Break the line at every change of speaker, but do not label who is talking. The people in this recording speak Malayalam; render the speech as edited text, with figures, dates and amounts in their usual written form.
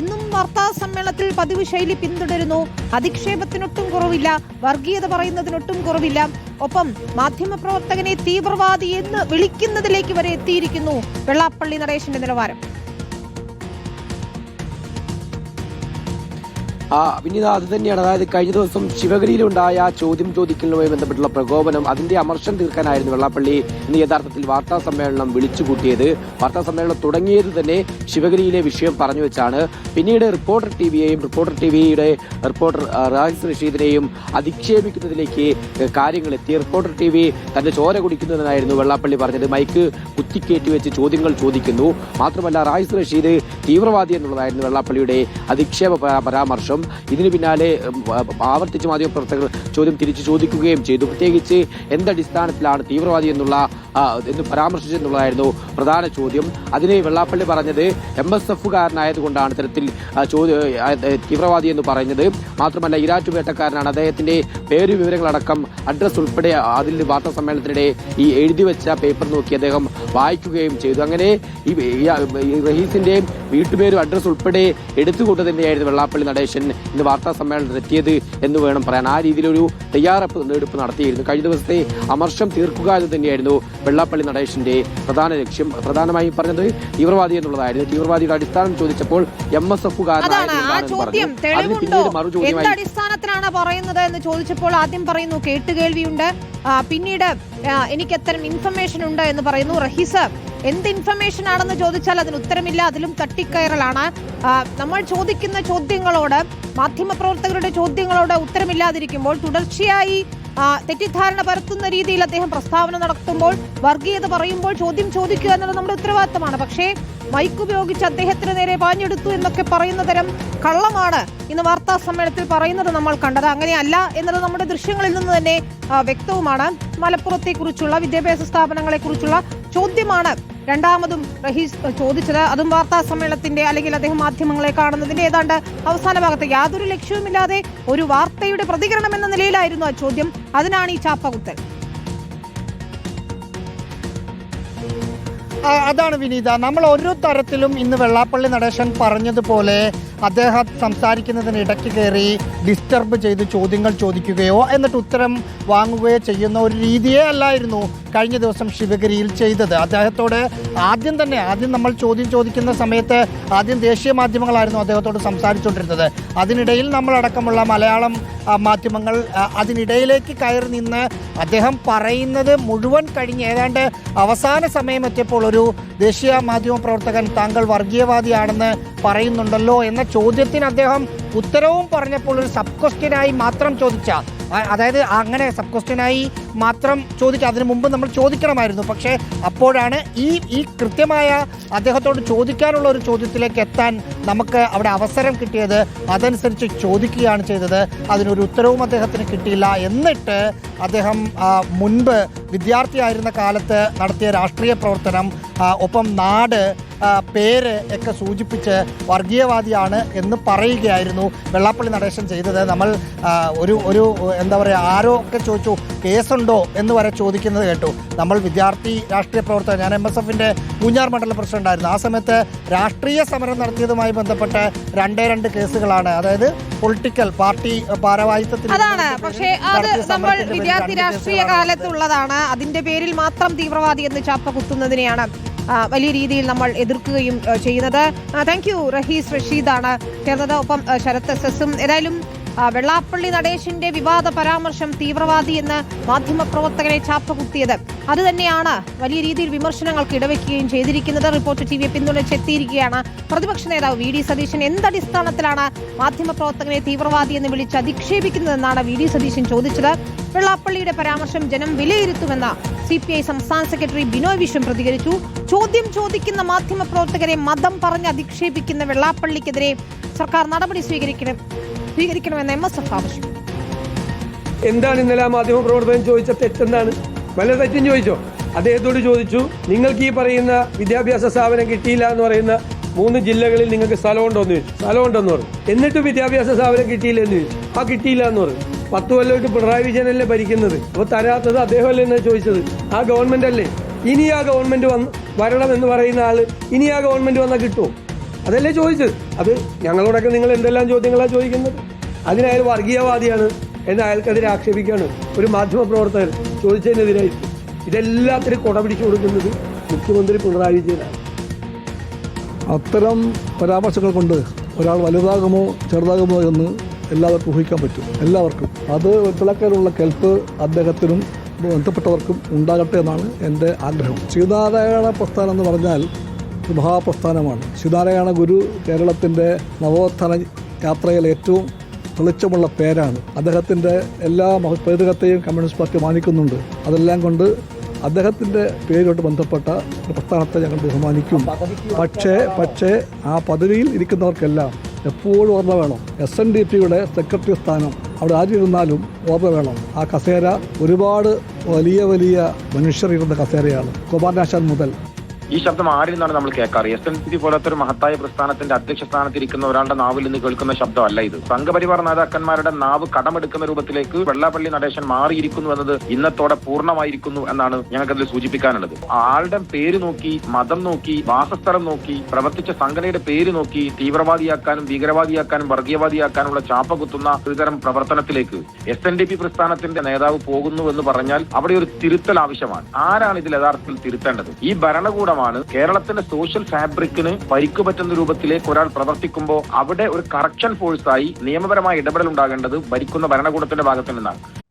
ഇന്നും വാർത്താ സമ്മേളനത്തിൽ പതിവ് ശൈലി പിന്തുടരുന്നു. അധിക്ഷേപത്തിനൊട്ടും കുറവില്ല, വർഗീയത പറയുന്നതിനൊട്ടും കുറവില്ല. ഒപ്പം മാധ്യമപ്രവർത്തകനെ തീവ്രവാദി എന്ന് വിളിക്കുന്നതിലേക്ക് വരെ എത്തിയിരിക്കുന്നു വെള്ളാപ്പള്ളി നടേശന്റെ നിലവാരം.
വിനീത, അത് തന്നെയാണ്. അതായത് കഴിഞ്ഞ ദിവസം ശിവഗിരിയിലുണ്ടായ ചോദ്യം ചോദിക്കലുമായി ബന്ധപ്പെട്ടുള്ള പ്രകോപനം, അതിന്റെ അമർഷം തീർക്കാനായിരുന്നു വെള്ളാപ്പള്ളി ഇന്ന് യഥാർത്ഥത്തിൽ വാർത്താ സമ്മേളനം വിളിച്ചുകൂട്ടിയത്. വാർത്താ സമ്മേളനം തുടങ്ങിയത് തന്നെ ശിവഗിരിയിലെ വിഷയം പറഞ്ഞു വെച്ചാണ്. പിന്നീട് റിപ്പോർട്ടർ ടിവിയുടെ റിപ്പോർട്ടർ റാഹിസ് റഷീദിനെയും അധിക്ഷേപിക്കുന്നതിലേക്ക് കാര്യങ്ങൾ എത്തി. റിപ്പോർട്ടർ ടിവി തന്റെ ചോര കുടിക്കുന്നതിനായിരുന്നു വെള്ളാപ്പള്ളി പറഞ്ഞത്. മൈക്ക് കുത്തിക്കേറ്റി വെച്ച് ചോദ്യങ്ങൾ ചോദിക്കുന്നു. മാത്രമല്ല, റാഹിസ് റഷീദ് തീവ്രവാദി എന്നുള്ളതായിരുന്നു വെള്ളാപ്പള്ളിയുടെ അധിക്ഷേപ പരാമർശം. ഇതിന് പിന്നാലെ ആവർത്തിച്ച് മാധ്യമപ്രവർത്തകർ ചോദ്യം തിരിച്ചു ചോദിക്കുകയും ചെയ്തു. പ്രത്യേകിച്ച് എന്തടിസ്ഥാനത്തിലാണ് തീവ്രവാദി എന്ന് പരാമർശിച്ചെന്നുള്ളതായിരുന്നു പ്രധാന ചോദ്യം. അതിന് വെള്ളാപ്പള്ളി പറഞ്ഞത് MSF-കാരനായതുകൊണ്ടാണ് ഇത്തരത്തിൽ തീവ്രവാദി എന്ന് പറഞ്ഞത്. മാത്രമല്ല, ഇരാറ്റുപേട്ടക്കാരനാണ്. അദ്ദേഹത്തിന്റെ പേര് വിവരങ്ങളടക്കം അഡ്രസ് ഉൾപ്പെടെ അതിൽ വാർത്താ സമ്മേളനത്തിനിടെ ഈ എഴുതി വെച്ച പേപ്പർ നോക്കി അദ്ദേഹം വായിക്കുകയും ചെയ്തു. അങ്ങനെ ഈ റഹീസിന്റെയും വീട്ടുപേരും അഡ്രസ് ഉൾപ്പെടെ എടുത്തുകൊണ്ട് തന്നെയായിരുന്നു വെള്ളാപ്പള്ളി നടേശൻ ഇന്ന് വാർത്താ സമ്മേളനത്തിൽ എത്തിയത് എന്ന് വേണം പറയാൻ. ആ രീതിയിലൊരു തയ്യാറെടുപ്പ് നടത്തിയിരുന്നു. കഴിഞ്ഞ ദിവസത്തെ അമർഷം തീർക്കുക എന്ന് തന്നെയായിരുന്നു വെള്ളാപ്പള്ളി നടേശന്റെ പ്രധാന ലക്ഷ്യം. പ്രധാനമായും പറഞ്ഞത് തീവ്രവാദി എന്നുള്ളതായിരുന്നു. തീവ്രവാദിയുടെ അടിസ്ഥാനം ചോദിച്ചപ്പോൾ
അടിസ്ഥാനത്തിലാണ് പറയുന്നത് എന്ന് ചോദിച്ചപ്പോൾ ആദ്യം പറയുന്നു കേട്ടുകേൾവിയുണ്ട്, പിന്നീട് എനിക്ക് എത്തരം ഇൻഫർമേഷൻ ഉണ്ട് എന്ന് പറയുന്നു. റഹീസ് എന്ത് ഇൻഫർമേഷൻ ആണെന്ന് ചോദിച്ചാൽ അതിന് ഉത്തരമില്ല, അതിലും തട്ടിക്കയറലാണ്. നമ്മൾ ചോദിക്കുന്ന ചോദ്യങ്ങളോട്, മാധ്യമപ്രവർത്തകരുടെ ചോദ്യങ്ങളോട് ഉത്തരമില്ലാതിരിക്കുമ്പോൾ തുടർച്ചയായി തെറ്റിദ്ധാരണ പരത്തുന്ന രീതിയിൽ അദ്ദേഹം പ്രസ്താവന നടത്തുമ്പോൾ, വർഗീയത പറയുമ്പോൾ ചോദ്യം ചോദിക്കുക എന്നുള്ളത് നമ്മുടെ ഉത്തരവാദിത്തമാണ്. പക്ഷേ മൈക്ക് ഉപയോഗിച്ച് അദ്ദേഹത്തിന് നേരെ പാഞ്ഞെടുത്തു എന്നൊക്കെ പറയുന്ന തരം കള്ളമാണ് ഇന്ന് വാർത്താ സമ്മേളനത്തിൽ പറയുന്നത് നമ്മൾ കണ്ടത്. അങ്ങനെയല്ല എന്നുള്ളത് നമ്മുടെ ദൃശ്യങ്ങളിൽ നിന്ന് തന്നെ വ്യക്തവുമാണ്. മലപ്പുറത്തെ കുറിച്ചുള്ള വിദ്യാഭ്യാസ സ്ഥാപനങ്ങളെ കുറിച്ചുള്ള ചോദ്യമാണ് രണ്ടാമതും റഹീസ് ചോദിച്ചത്. അതും വാർത്താ സമ്മേളനത്തിന്റെ അല്ലെങ്കിൽ അദ്ദേഹം മാധ്യമങ്ങളെ കാണുന്നതിന്റെ ഏതാണ്ട് അവസാന ഭാഗത്ത് യാതൊരു ലക്ഷ്യവുമില്ലാതെ ഒരു വാർത്തയുടെ പ്രതികരണം എന്ന നിലയിലായിരുന്നു ആ ചോദ്യം. അതിനാണ് ഈ ചാപ്പകുത്തൽ.
അതാണ് വിനീത, നമ്മൾ ഓരോ തരത്തിലും ഇന്ന് വെള്ളാപ്പള്ളി നടേശൻ പറഞ്ഞതുപോലെ അദ്ദേഹം സംസാരിക്കുന്നതിന് ഇടയ്ക്ക് കയറി ഡിസ്റ്റർബ് ചെയ്ത് ചോദ്യങ്ങൾ ചോദിക്കുകയോ എന്നിട്ട് ഉത്തരം വാങ്ങുകയോ ചെയ്യുന്ന ഒരു രീതിയേ അല്ലായിരുന്നു കഴിഞ്ഞ ദിവസം ശിവഗിരിയിൽ ചെയ്തത്. അദ്ദേഹത്തോട് ആദ്യം നമ്മൾ ചോദ്യം ചോദിക്കുന്ന സമയത്ത് ആദ്യം ദേശീയ മാധ്യമങ്ങളായിരുന്നു അദ്ദേഹത്തോട് സംസാരിച്ചുകൊണ്ടിരുന്നത്. അതിനിടയിൽ നമ്മളടക്കമുള്ള മലയാളം മാധ്യമങ്ങൾ അതിനിടയിലേക്ക് കയറി നിന്ന് അദ്ദേഹം പറയുന്നത് മുഴുവൻ കഴിഞ്ഞ് ഏതാണ്ട് അവസാന സമയം എത്തിയപ്പോൾ ഒരു ദേശീയ മാധ്യമ പ്രവർത്തകൻ താങ്കൾ വർഗീയവാദിയാണെന്ന് പറയുന്നുണ്ടല്ലോ എന്ന ചോദ്യത്തിന് അദ്ദേഹം ഉത്തരവും പറഞ്ഞപ്പോൾ ഒരു സബ് ക്വസ്റ്റ്യനായി മാത്രം ചോദിച്ച, അതായത് അങ്ങനെ സബ് ക്വസ്റ്റ്യനായി മാത്രം ചോദിക്കുക, അതിനു മുമ്പ് നമ്മൾ ചോദിക്കണമായിരുന്നു. പക്ഷേ അപ്പോഴാണ് ഈ കൃത്യമായ അദ്ദേഹത്തോട് ചോദിക്കാനുള്ള ഒരു ചോദ്യത്തിലേക്ക് എത്താൻ നമുക്ക് അവിടെ അവസരം കിട്ടിയത്. അതനുസരിച്ച് ചോദിക്കുകയാണ് ചെയ്തത്. അതിനൊരു ഉത്തരവും അദ്ദേഹത്തിന് കിട്ടിയില്ല. എന്നിട്ട് അദ്ദേഹം മുൻപ് വിദ്യാർത്ഥിയായിരുന്ന കാലത്ത് നടത്തിയ രാഷ്ട്രീയ പ്രവർത്തനം, ഒപ്പം നാട്, പേര് ഒക്കെ സൂചിപ്പിച്ച് വർഗീയവാദിയാണ് എന്ന് പറയുകയായിരുന്നു വെള്ളാപ്പള്ളി നടേശൻ ചെയ്തത്. നമ്മൾ ഒരു എന്താ പറയുക, ആരോ ഒക്കെ ചോദിച്ചു കേസുണ്ടോ എന്ന് വരെ ചോദിക്കുന്നത് കേട്ടു. നമ്മൾ വിദ്യാർത്ഥി രാഷ്ട്രീയ പ്രവർത്തകർ, ഞാൻ MSF-ന്റെ പൂഞ്ഞാർ മണ്ഡലം പ്രസിഡന്റായിരുന്നു. ആ സമയത്ത് രാഷ്ട്രീയ സമരം നടത്തിയതുമായി ബന്ധപ്പെട്ട് 2 കേസുകളാണ്, അതായത് പൊളിറ്റിക്കൽ പാർട്ടി ഭാരവാഹിത്വത്തിൽ.
അതാണ്, പക്ഷേ അത് നമ്മൾ വിദ്യാർത്ഥി രാഷ്ട്രീയ കാലത്തുള്ളതാണ്. അതിന്റെ പേരിൽ മാത്രം തീവ്രവാദി എന്ന് ചാപ്പ കുത്തുന്നതിനെയാണ് വലിയ രീതിയിൽ നമ്മൾ എതിർക്കുകയും ചെയ്യുന്നത്. Thank you. റഹീസ് റഷീദാണ് ചേർന്നത്, ഒപ്പം ശരത് SS-ഉം. ഏതായാലും വെള്ളാപ്പള്ളി നടേശന്റെ വിവാദ പരാമർശം തീവ്രവാദി എന്ന് മാധ്യമപ്രവർത്തകരെ ചാപ്പകുത്തിയത് അത് തന്നെയാണ് വലിയ രീതിയിൽ വിമർശനങ്ങൾക്ക് ഇടവെക്കുകയും ചെയ്തിരിക്കുന്നത്. റിപ്പോർട്ടർ ടിവിയെ പിന്തുണച്ചെത്തിയിരിക്കുകയാണ് പ്രതിപക്ഷ നേതാവ് VD സതീശൻ. എന്തടിസ്ഥാനത്തിലാണ് മാധ്യമപ്രവർത്തകനെ തീവ്രവാദി എന്ന് വിളിച്ച് അധിക്ഷേപിക്കുന്നതെന്നാണ് VD സതീശൻ ചോദിച്ചത്. വെള്ളാപ്പള്ളിയുടെ പരാമർശം ജനം വിലയിരുത്തുമെന്ന CPI സംസ്ഥാന സെക്രട്ടറി ബിനോയ് വിശ്വം പ്രതികരിച്ചു. ചോദ്യം ചോദിക്കുന്ന മാധ്യമപ്രവർത്തകരെ മതം പറഞ്ഞ് അധിക്ഷേപിക്കുന്ന വെള്ളാപ്പള്ളിക്കെതിരെ സർക്കാർ നടപടി സ്വീകരിക്കണമെന്ന് MSF ആവശ്യം.
എന്താണ് ഇന്നലെ മാധ്യമപ്രവർത്തകൻ ചോദിച്ച തെറ്റെന്താണ്? വല്ല തെറ്റും ചോദിച്ചോ? അദ്ദേഹത്തോട് ചോദിച്ചു, നിങ്ങൾക്ക് ഈ പറയുന്ന വിദ്യാഭ്യാസ സ്ഥാപനം കിട്ടിയില്ല എന്ന് പറയുന്ന 3 ജില്ലകളിൽ നിങ്ങൾക്ക് സ്ഥലമുണ്ടോന്ന് ചോദിച്ചു. സ്ഥലമുണ്ടെന്ന് പറഞ്ഞു. എന്നിട്ട് വിദ്യാഭ്യാസ സ്ഥാപനം കിട്ടിയില്ലെന്ന് ചോദിച്ചു. കിട്ടിയില്ല എന്ന് പറഞ്ഞു. 10 കൊല്ലമായിട്ട് പിണറായി വിജയനല്ലേ ഭരിക്കുന്നത്, അപ്പോൾ തരാത്തത് അദ്ദേഹമല്ലേ എന്നാ ചോദിച്ചത്? ആ ഗവൺമെന്റ് അല്ലേ? ഇനി ആ ഗവൺമെന്റ് വരണം എന്ന് പറയുന്ന ആള് ഇനി ആ ഗവൺമെന്റ് വന്നാൽ കിട്ടുമോ? അതല്ലേ ചോദിച്ചത്. അത് ഞങ്ങളോടൊക്കെ നിങ്ങൾ എന്തെല്ലാം ചോദ്യങ്ങളാണ് ചോദിക്കുന്നത്? അതിനയാൾ വർഗീയവാദിയാണ് എന്ന് അയാൾക്കെതിരെ ആക്ഷേപിക്കുകയാണ് ഒരു മാധ്യമ പ്രവർത്തകർ ചോദിച്ചതിനെതിരായിട്ട്. ഇതെല്ലാത്തിനും കൊട പിടിച്ചു കൊടുക്കുന്നത് മുഖ്യമന്ത്രി പിണറായി വിജയനാണ്.
അത്തരം പരാമർശങ്ങൾ കൊണ്ട് ഒരാൾ വലുതാകുമോ ചെറുതാകുമോ എന്ന് എല്ലാവർക്കും ഊഹിക്കാൻ പറ്റും. എല്ലാവർക്കും അത് തിളക്കാനുള്ള കെൽപ്പ് അദ്ദേഹത്തിനും ബന്ധപ്പെട്ടവർക്കും ഉണ്ടാകട്ടെ എന്നാണ് എൻ്റെ ആഗ്രഹം. ശ്രീനാരായണ പ്രസ്ഥാനം എന്ന് പറഞ്ഞാൽ ഒരു മഹാപ്രസ്ഥാനമാണ്. ശ്രീനാരായണ ഗുരു കേരളത്തിൻ്റെ നവോത്ഥാന യാത്രയിൽ ഏറ്റവും തെളിച്ചമുള്ള പേരാണ്. അദ്ദേഹത്തിൻ്റെ എല്ലാ പൈതൃകത്തെയും കമ്മ്യൂണിസ്റ്റ് പാർട്ടി മാനിക്കുന്നുണ്ട്. അതെല്ലാം കൊണ്ട് അദ്ദേഹത്തിൻ്റെ പേരുമായിട്ട് ബന്ധപ്പെട്ട ഒരു പ്രസ്ഥാനത്തെ ഞങ്ങൾ ബഹുമാനിക്കും. പക്ഷേ ആ പദവിയിൽ ഇരിക്കുന്നവർക്കെല്ലാം എപ്പോഴും ഓർമ്മ വേണം, SNDPയുടെ സെക്രട്ടറി സ്ഥാനം അവിടെ ആരിരുന്നാലും ഓർമ്മ വേണം. ആ കസേര ഒരുപാട് വലിയ മനുഷ്യരിരുന്ന കസേരയാണ്, കുമാരനാശാൻ മുതൽ.
ഈ ശബ്ദം ആരിൽ നിന്നാണ് നമ്മൾ കേൾക്കാറ്? SNDP പോലത്തെ ഒരു മഹത്തായ പ്രസ്ഥാനത്തിന്റെ അധ്യക്ഷ സ്ഥാനത്തിരിക്കുന്ന ഒരാളുടെ നാവിൽ നിന്ന് കേൾക്കുന്ന ശബ്ദമല്ല ഇത്. സംഘപരിവാർ നേതാക്കന്മാരുടെ നാവ് കടമെടുക്കുന്ന രൂപത്തിലേക്ക് വെള്ളാപ്പള്ളി നടേശൻ മാറിയിരിക്കുന്നു എന്നത് ഇന്നത്തോടെ പൂർണ്ണമായിരിക്കുന്നു എന്നാണ് ഞങ്ങൾക്കതിൽ സൂചിപ്പിക്കാനുള്ളത്. ആളുടെ പേര് നോക്കി, മതം നോക്കി, വാസസ്ഥലം നോക്കി, പ്രവർത്തിച്ച സംഘടനയുടെ പേര് നോക്കി തീവ്രവാദിയാക്കാനും ഭീകരവാദിയാക്കാനും വർഗീയവാദിയാക്കാനുള്ള ചാപ്പ കുത്തുന്ന ഒരുതരം പ്രവർത്തനത്തിലേക്ക് SNDP പ്രസ്ഥാനത്തിന്റെ നേതാവ് പോകുന്നു എന്ന് പറഞ്ഞാൽ അവിടെ ഒരു തിരുത്തൽ ആവശ്യമാണ്. ആരാണ് ഇതിൽ യഥാർത്ഥത്തിൽ തിരുത്തേണ്ടത്? ഈ ഭരണകൂടം കേരളത്തിന്റെ സോഷ്യൽ ഫാബ്രിക്കിന് പരിക്ക് പറ്റുന്ന രൂപത്തിലേക്ക് ഒരാൾ പ്രവർത്തിക്കുമ്പോൾ അവിടെ ഒരു കറക്ഷൻ ഫോഴ്സായി നിയമപരമായ ഇടപെടൽ ഉണ്ടാകേണ്ടത് ഭരിക്കുന്ന ഭരണകൂടത്തിന്റെ ഭാഗത്തു നിന്നാണ്.